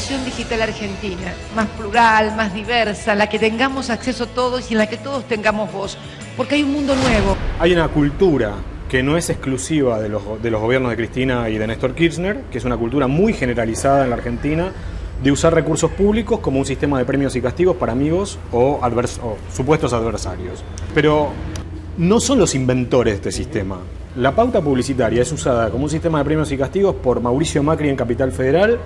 televisión digital argentina, más plural, más diversa, la que tengamos acceso todos y en la que todos tengamos voz, porque hay un mundo nuevo. Hay una cultura que no es exclusiva de los gobiernos de Cristina y de Néstor Kirchner, que es una cultura muy generalizada en la Argentina, de usar recursos públicos como un sistema de premios y castigos para amigos o supuestos adversarios. Pero no son los inventores de este sistema. La pauta publicitaria es usada como un sistema de premios y castigos por Mauricio Macri en Capital Federal,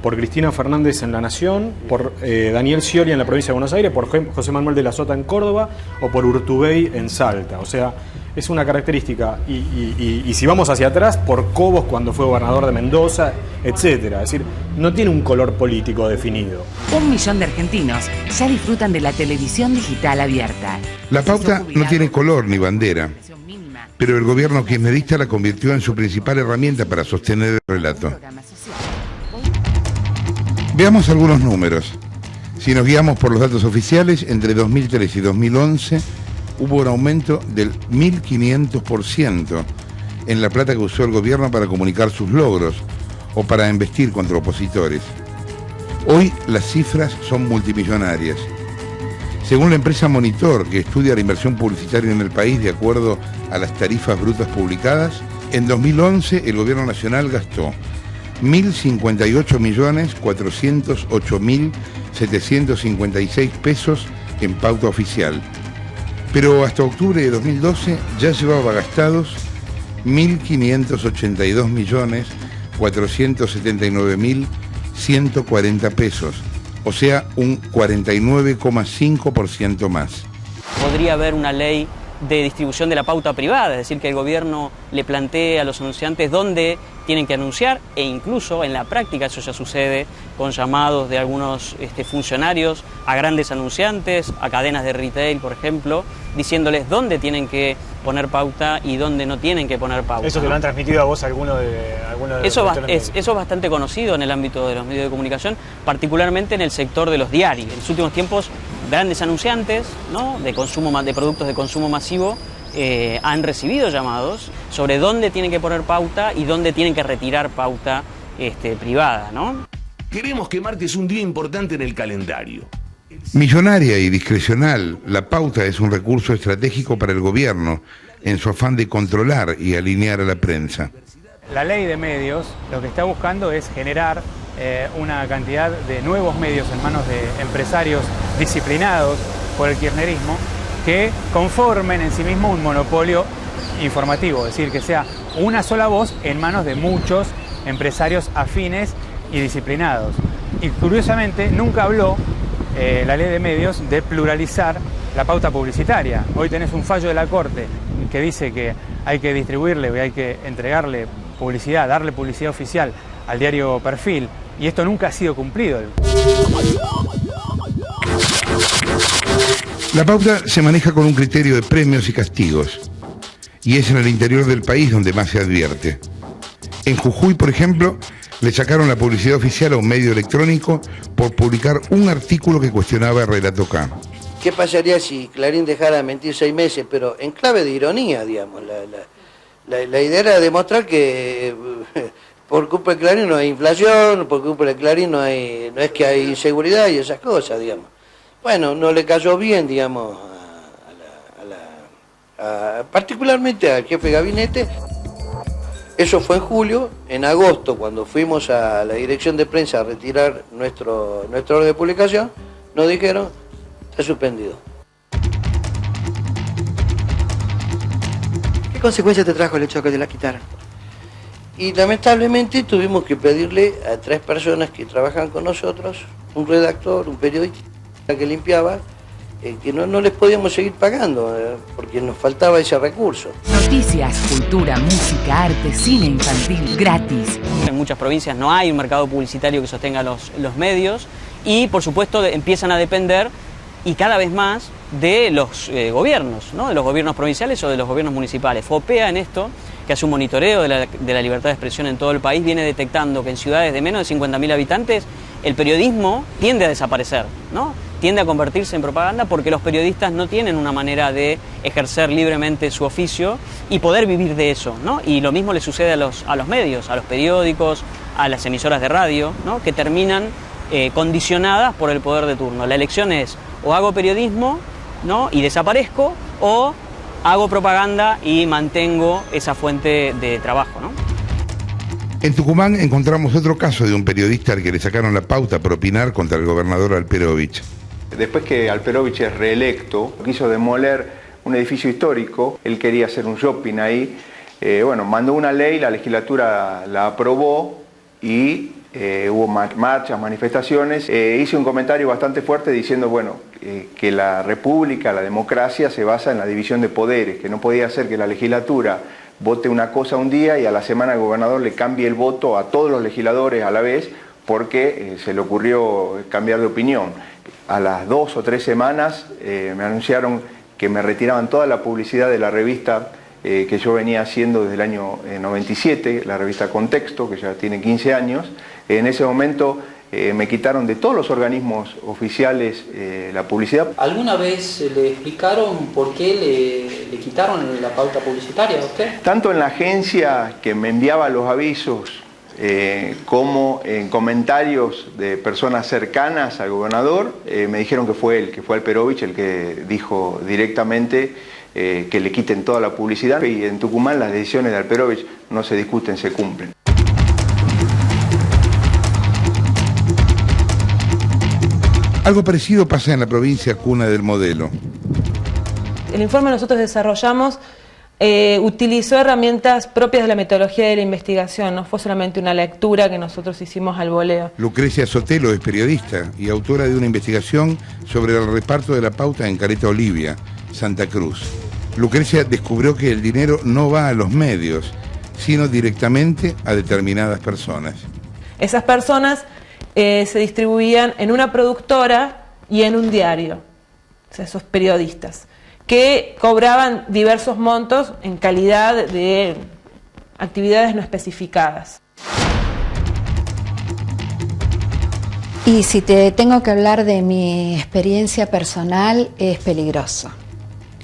por Cristina Fernández en La Nación, por Daniel Scioli en la provincia de Buenos Aires, por José Manuel de la Sota en Córdoba o por Urtubey en Salta. O sea, es una característica. Y si vamos hacia atrás, por Cobos cuando fue gobernador de Mendoza, etcétera. Es decir, no tiene un color político definido. 1 millón de argentinos ya disfrutan de la televisión digital abierta. La pauta no tiene color ni bandera, pero el gobierno kirchnerista la convirtió en su principal herramienta para sostener el relato. Veamos algunos números. Si nos guiamos por los datos oficiales, entre 2003 y 2011 hubo un aumento del 1.500% en la plata que usó el gobierno para comunicar sus logros o para embestir contra opositores. Hoy las cifras son multimillonarias. Según la empresa Monitor, que estudia la inversión publicitaria en el país de acuerdo a las tarifas brutas publicadas, en 2011 el gobierno nacional gastó 1.058.408.756 pesos en pauta oficial. Pero hasta octubre de 2012 ya llevaba gastados 1.582.479.140 pesos, o sea, un 49,5% más. Podría haber una ley de distribución de la pauta privada, es decir, que el gobierno le plantee a los anunciantes dónde tienen que anunciar, e incluso en la práctica eso ya sucede con llamados de algunos funcionarios a grandes anunciantes, a cadenas de retail, por ejemplo, diciéndoles dónde tienen que poner pauta y dónde no tienen que poner pauta. ¿Eso te lo han transmitido a vos alguno de Eso es bastante conocido en el ámbito de los medios de comunicación, particularmente en el sector de los diarios. En los últimos tiempos, grandes anunciantes, ¿no?, de productos de consumo masivo han recibido llamados sobre dónde tienen que poner pauta y dónde tienen que retirar pauta privada, ¿no? Queremos que martes un día importante en el calendario. Millonaria y discrecional, la pauta es un recurso estratégico para el gobierno en su afán de controlar y alinear a la prensa. La ley de medios lo que está buscando es generar una cantidad de nuevos medios en manos de empresarios disciplinados por el kirchnerismo que conformen en sí mismo un monopolio informativo, es decir, que sea una sola voz en manos de muchos empresarios afines y disciplinados. Y curiosamente nunca habló la ley de medios de pluralizar la pauta publicitaria. Hoy tenés un fallo de la Corte que dice que hay que distribuirle, hay que entregarle publicidad, darle publicidad oficial al diario Perfil, y esto nunca ha sido cumplido. La pauta se maneja con un criterio de premios y castigos, y es en el interior del país donde más se advierte. En Jujuy, por ejemplo, le sacaron la publicidad oficial a un medio electrónico por publicar un artículo que cuestionaba el relato K. ¿Qué pasaría si Clarín dejara de mentir 6 meses? Pero en clave de ironía, digamos. La idea era demostrar que por culpa de Clarín no hay inflación, por culpa de Clarín no es que hay inseguridad y esas cosas, digamos. Bueno, no le cayó bien, digamos, particularmente al jefe de gabinete. Eso fue en julio. En agosto, cuando fuimos a la dirección de prensa a retirar nuestro orden de publicación, nos dijeron, está suspendido. ¿Qué consecuencias te trajo el hecho de que te la quitaran? Y lamentablemente tuvimos que pedirle a 3 personas que trabajan con nosotros, un redactor, un periodista que limpiaba, que no les podíamos seguir pagando, porque nos faltaba ese recurso. Noticias, cultura, música, arte, cine infantil, gratis. En muchas provincias no hay un mercado publicitario que sostenga los medios y, por supuesto, empiezan a depender, y cada vez más, de los gobiernos, ¿no?, de los gobiernos provinciales o de los gobiernos municipales. FOPEA, en esto, que hace un monitoreo de la libertad de expresión en todo el país, viene detectando que en ciudades de menos de 50.000 habitantes el periodismo tiende a desaparecer, ¿no?, tiende a convertirse en propaganda porque los periodistas no tienen una manera de ejercer libremente su oficio y poder vivir de eso, ¿no? Y lo mismo le sucede a los medios, a los periódicos, a las emisoras de radio, ¿no?, que terminan condicionadas por el poder de turno. La elección es o hago periodismo, ¿no?, y desaparezco, o hago propaganda y mantengo esa fuente de trabajo, ¿no? En Tucumán encontramos otro caso de un periodista al que le sacaron la pauta por opinar contra el gobernador Alperovich. Después que Alperovich es reelecto, quiso demoler un edificio histórico, él quería hacer un shopping ahí, mandó una ley, la legislatura la aprobó y hubo marchas, manifestaciones. Hice un comentario bastante fuerte diciendo, que la república, la democracia se basa en la división de poderes, que no podía ser que la legislatura vote una cosa un día y a la semana el gobernador le cambie el voto a todos los legisladores a la vez porque se le ocurrió cambiar de opinión. A las 2 o 3 semanas me anunciaron que me retiraban toda la publicidad de la revista que yo venía haciendo desde el año 97, la revista Contexto, que ya tiene 15 años. En ese momento me quitaron de todos los organismos oficiales la publicidad. ¿Alguna vez le explicaron por qué le quitaron la pauta publicitaria a usted? Tanto en la agencia que me enviaba los avisos como en comentarios de personas cercanas al gobernador, me dijeron que fue él, que fue Alperovich el que dijo directamente que le quiten toda la publicidad. Y en Tucumán las decisiones de Alperovich no se discuten, se cumplen. Algo parecido pasa en la provincia cuna del modelo. El informe que nosotros desarrollamos utilizó herramientas propias de la metodología de la investigación, no fue solamente una lectura que nosotros hicimos al voleo. Lucrecia Sotelo es periodista y autora de una investigación sobre el reparto de la pauta en Caleta Olivia, Santa Cruz. Lucrecia descubrió que el dinero no va a los medios, sino directamente a determinadas personas. Esas personas se distribuían en una productora y en un diario, o sea, esos periodistas, que cobraban diversos montos en calidad de actividades no especificadas. Y si te tengo que hablar de mi experiencia personal, es peligroso.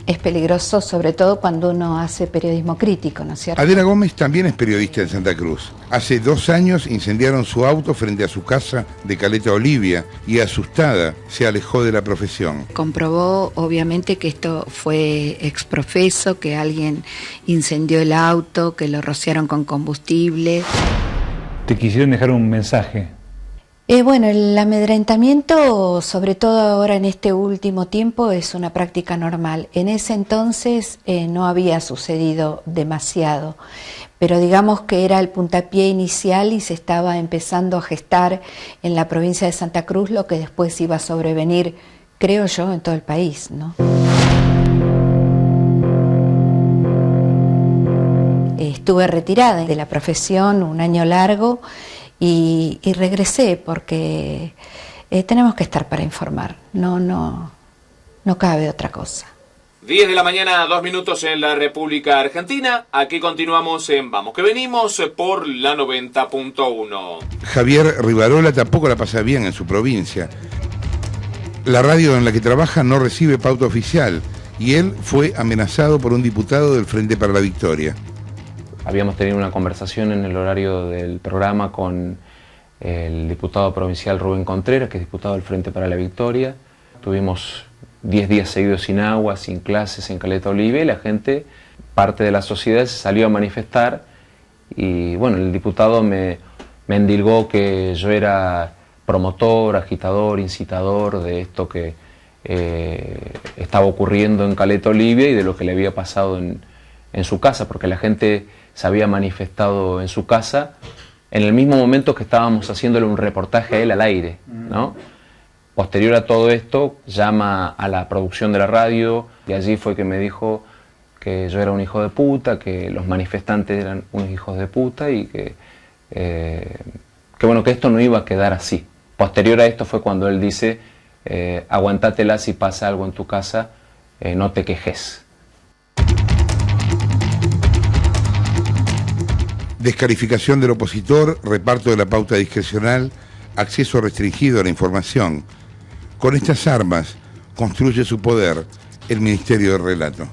Es peligroso sobre todo cuando uno hace periodismo crítico, ¿no es cierto? Adela Gómez también es periodista en Santa Cruz. Hace 2 años incendiaron su auto frente a su casa de Caleta Olivia y asustada se alejó de la profesión. Comprobó obviamente que esto fue exprofeso, que alguien incendió el auto, que lo rociaron con combustible. Te quisieron dejar un mensaje. El amedrentamiento, sobre todo ahora en este último tiempo, es una práctica normal. En ese entonces no había sucedido demasiado, pero digamos que era el puntapié inicial y se estaba empezando a gestar en la provincia de Santa Cruz lo que después iba a sobrevenir, creo yo, en todo el país, ¿no? Estuve retirada de la profesión un año largo y regresé porque tenemos que estar para informar, no cabe otra cosa. 10 de la mañana, 2 minutos en la República Argentina. Aquí continuamos en Vamos que Venimos por la 90.1. Javier Rivarola tampoco la pasa bien en su provincia. La radio en la que trabaja no recibe pauta oficial y él fue amenazado por un diputado del Frente para la Victoria. Habíamos tenido una conversación en el horario del programa con el diputado provincial Rubén Contreras, que es diputado del Frente para la Victoria. Tuvimos 10 días seguidos sin agua, sin clases en Caleta Olivia y la gente, parte de la sociedad, se salió a manifestar y el diputado me endilgó que yo era promotor, agitador, incitador de esto que estaba ocurriendo en Caleta Olivia y de lo que le había pasado en su casa, porque la gente se había manifestado en su casa en el mismo momento que estábamos haciéndole un reportaje a él al aire, ¿no? Posterior a todo esto, llama a la producción de la radio y allí fue que me dijo que yo era un hijo de puta, que los manifestantes eran unos hijos de puta y que esto no iba a quedar así. Posterior a esto fue cuando él dice, aguantátela si pasa algo en tu casa, no te quejes. Descalificación del opositor, reparto de la pauta discrecional, acceso restringido a la información. Con estas armas construye su poder el Ministerio del Relato.